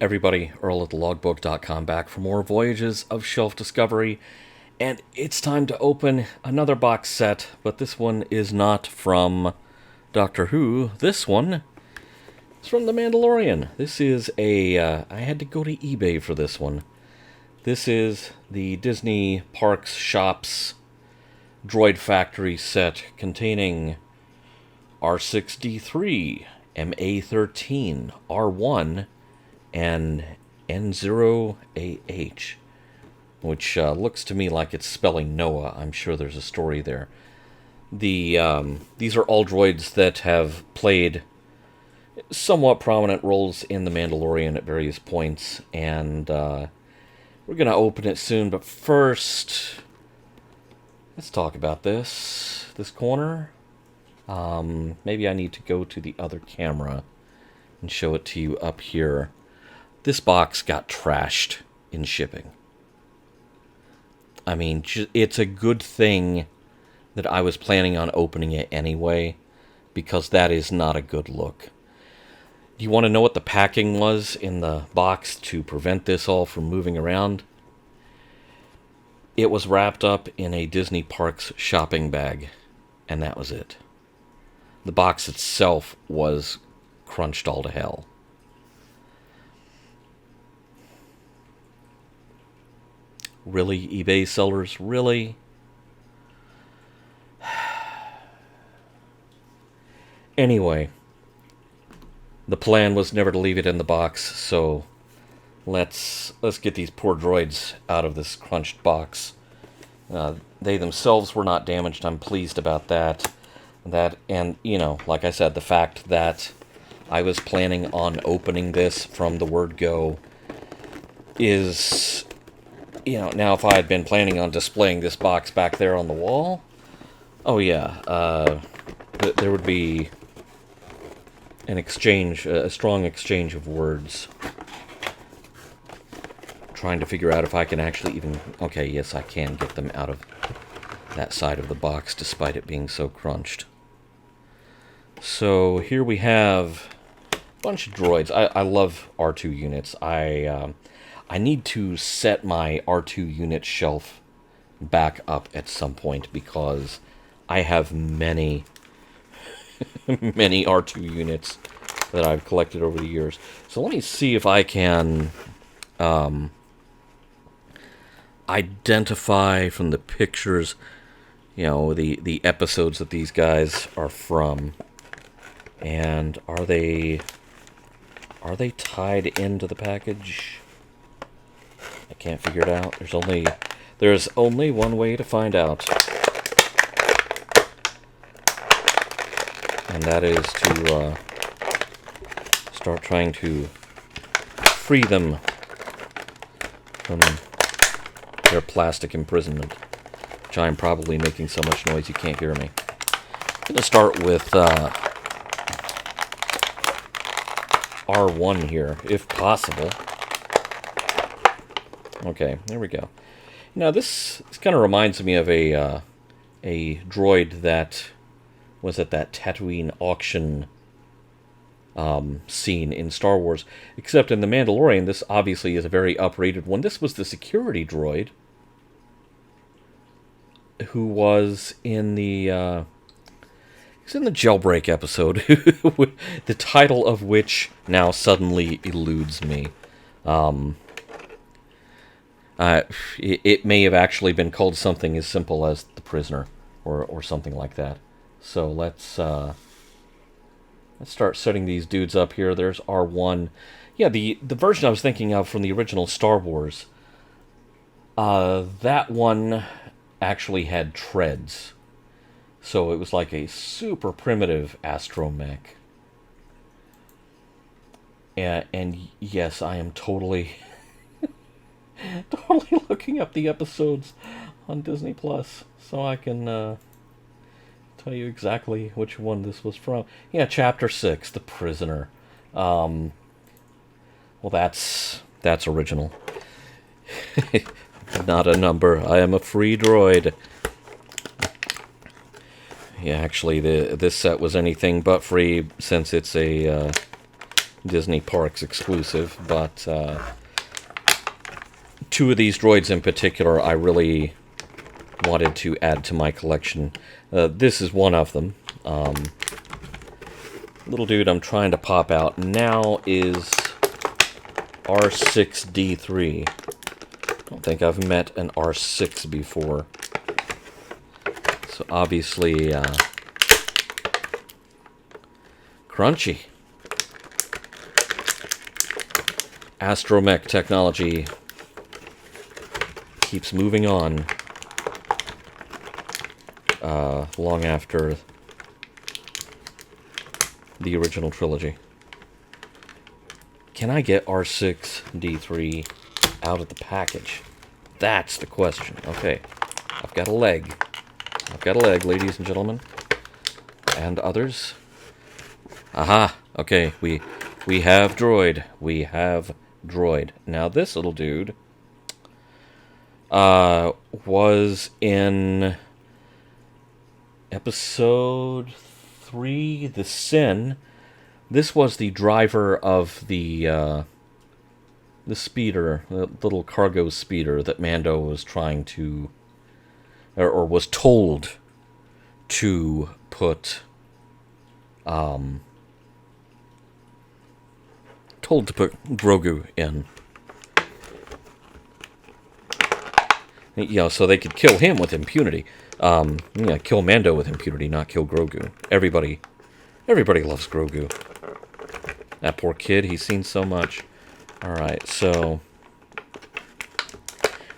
everybody? Earl at thelogbook.com back for more Voyages of Shelf Discovery. And it's time to open another box set, but this one is not from Doctor Who. This one is from The Mandalorian. This is I had to go to eBay for this one. This is the Disney Parks Shops Droid Factory set containing R6-D3, MA13, R1, and N0AH, which looks to me like it's spelling Noah. I'm sure there's a story there. These are all droids that have played somewhat prominent roles in The Mandalorian at various points, and we're going to open it soon, but first, let's talk about this corner. Maybe I need to go to the other camera and show it to you up here. This box got trashed in shipping. I mean, it's a good thing that I was planning on opening it anyway, because that is not a good look. Do you want to know what the packing was in the box to prevent this all from moving around? It was wrapped up in a Disney Parks shopping bag, and that was it. The box itself was crunched all to hell. Really, eBay sellers? Really? Anyway, the plan was never to leave it in the box, so let's get these poor droids out of this crunched box. They themselves were not damaged. I'm pleased about that. And, you know, like I said, the fact that I was planning on opening this from the word go is, you know, now if I had been planning on displaying this box back there on the wall, oh yeah, there would be an exchange, a strong exchange of words. Trying to figure out if I can actually even, okay, yes, I can get them out of that side of the box despite it being so crunched. So here we have a bunch of droids. I love R2 units. I need to set my R2 unit shelf back up at some point because I have many many R2 units that I've collected over the years. So let me see if I can identify from the pictures, you know, the episodes that these guys are from. And are they tied into the package? I can't figure it out. There's only one way to find out. And that is to start trying to free them from their plastic imprisonment, which I'm probably making so much noise you can't hear me. I'm going to start with R1 here, if possible. Okay, there we go. Now this kind of reminds me of a droid that was at that Tatooine auction scene in Star Wars, except in The Mandalorian, this obviously is a very uprated one. This was the security droid who was in the Jailbreak episode, the title of which now suddenly eludes me. It may have actually been called something as simple as The Prisoner, or something like that. So let's start setting these dudes up here. There's R1. Yeah, the version I was thinking of from the original Star Wars, that one actually had treads. So it was like a super primitive astromech. And yes, I am totally looking up the episodes on Disney Plus so I can tell you exactly which one this was from. Yeah, Chapter 6, The Prisoner. Well, that's original. Not a number. I am a free droid. Yeah, actually, this set was anything but free, since it's a Disney Parks exclusive, but two of these droids in particular I really wanted to add to my collection. This is one of them. Little dude I'm trying to pop out now is R6D3. I don't think I've met an R6 before. So obviously, crunchy. Astromech technology keeps moving on long after the original trilogy. Can I get R6D3 out of the package? That's the question. Okay, I've got a leg. I've got a leg, ladies and gentlemen. And others. Aha! Okay, we have droid. We have droid. Now this little dude was in episode 3, The Sin. This was the driver of the speeder, the little cargo speeder that Mando was trying to, or was told to put, Grogu in. You know, so they could kill him with impunity. Yeah, kill Mando with impunity, not kill Grogu. Everybody loves Grogu. That poor kid, he's seen so much. Alright, so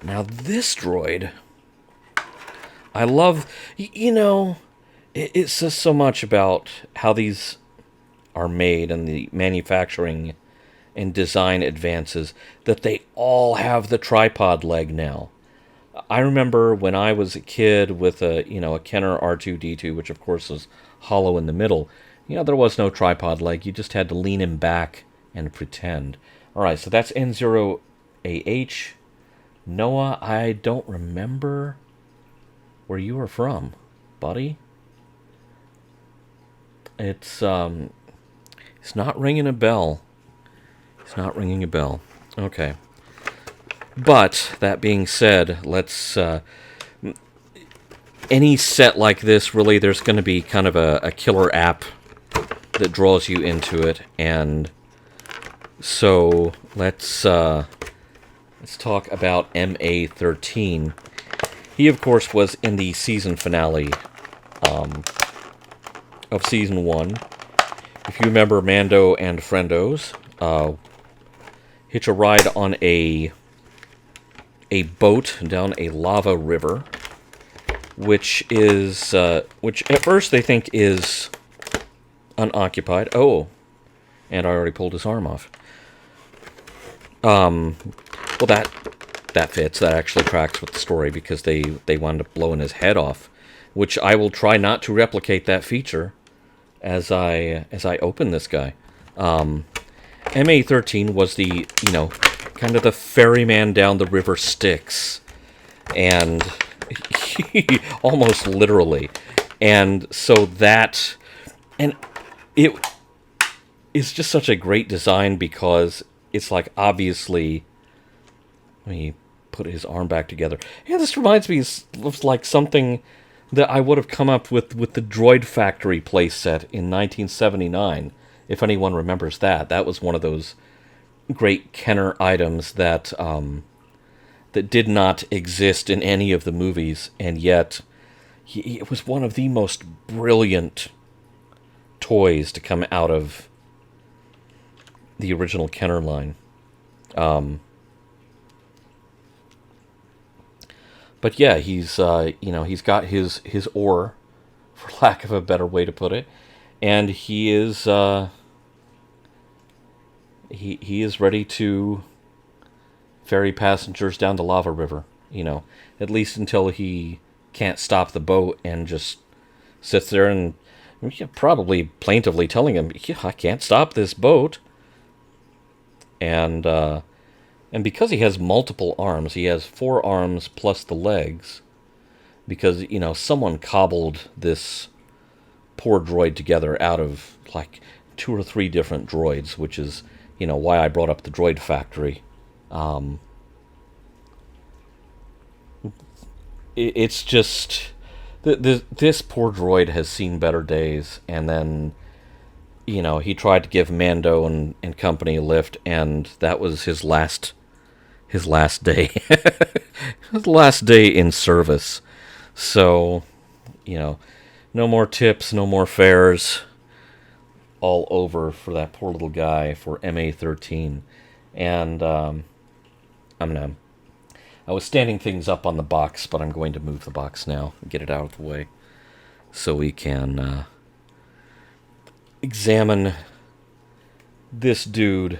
now this droid, I love, you know, it says so much about how these are made and the manufacturing and design advances that they all have the tripod leg now. I remember when I was a kid with a Kenner R2-D2, which of course was hollow in the middle. You know, there was no tripod leg. You just had to lean him back and pretend. All right, so that's N0AH. Noah, I don't remember where you were from, buddy. It's not ringing a bell. It's not ringing a bell. Okay. But, that being said, let's, any set like this, really, there's going to be kind of a killer app that draws you into it, and so let's talk about MA13. He, of course, was in the season finale of Season 1. If you remember, Mando and Friendos hitch a ride on a boat down a lava river, which at first they think is unoccupied. Oh, and I already pulled his arm off. Well, that fits. That actually tracks with the story because they wound up blowing his head off, which I will try not to replicate that feature as I open this guy. MA13 was the, kind of the ferryman down the river Styx, and almost literally. And so that, and it is just such a great design because it's like, obviously, let me put his arm back together. Yeah, this reminds me of like something that I would have come up with the Droid Factory playset in 1979, if anyone remembers that. That was one of those great Kenner items that that did not exist in any of the movies, and yet it was one of the most brilliant toys to come out of the original Kenner line. But yeah, he's he's got his ore, for lack of a better way to put it, and he is he is ready to ferry passengers down the lava river. At least until he can't stop the boat and just sits there and probably plaintively telling him, "Yeah, I can't stop this boat." And because he has multiple arms, he has 4 arms plus the legs, because, someone cobbled this poor droid together out of, like, 2 or 3 different droids, which is, why I brought up the Droid Factory. It's just... This poor droid has seen better days, and then, he tried to give Mando and company a lift, and that was his last day. His last day in service. So, no more tips, no more fares. All over for that poor little guy, for MA13. And I was standing things up on the box, but I'm going to move the box now and get it out of the way so we can examine this dude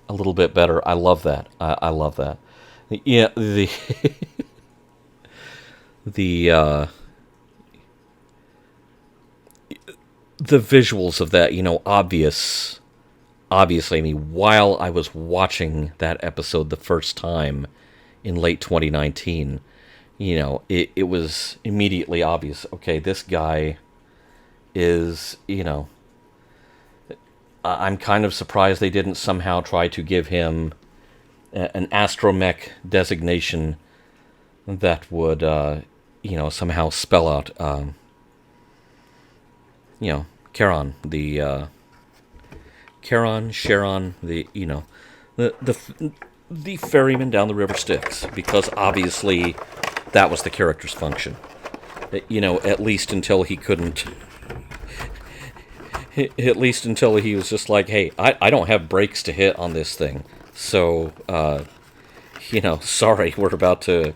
a little bit better. I love that. I love that. Yeah, the the visuals of that, obviously, I mean, while I was watching that episode the first time in late 2019, it was immediately obvious, okay, this guy is, I'm kind of surprised they didn't somehow try to give him an astromech designation that would, somehow spell out, Charon, Charon, the ferryman down the river Styx, because obviously that was the character's function. At least until he couldn't. At least until he was just like, hey, I don't have brakes to hit on this thing, so sorry, we're about to,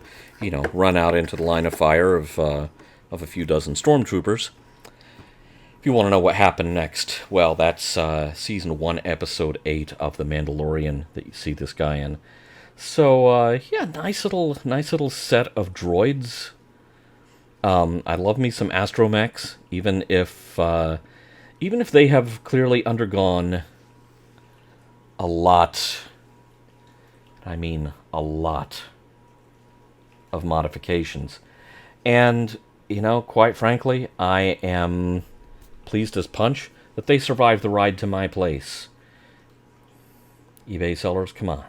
run out into the line of fire of a few dozen stormtroopers. If you want to know what happened next, well, that's Season 1, Episode 8 of The Mandalorian that you see this guy in. So, nice little set of droids. I love me some astromechs, even if they have clearly undergone a lot of modifications. And, quite frankly, I am pleased as punch that they survived the ride to my place. eBay sellers, come on.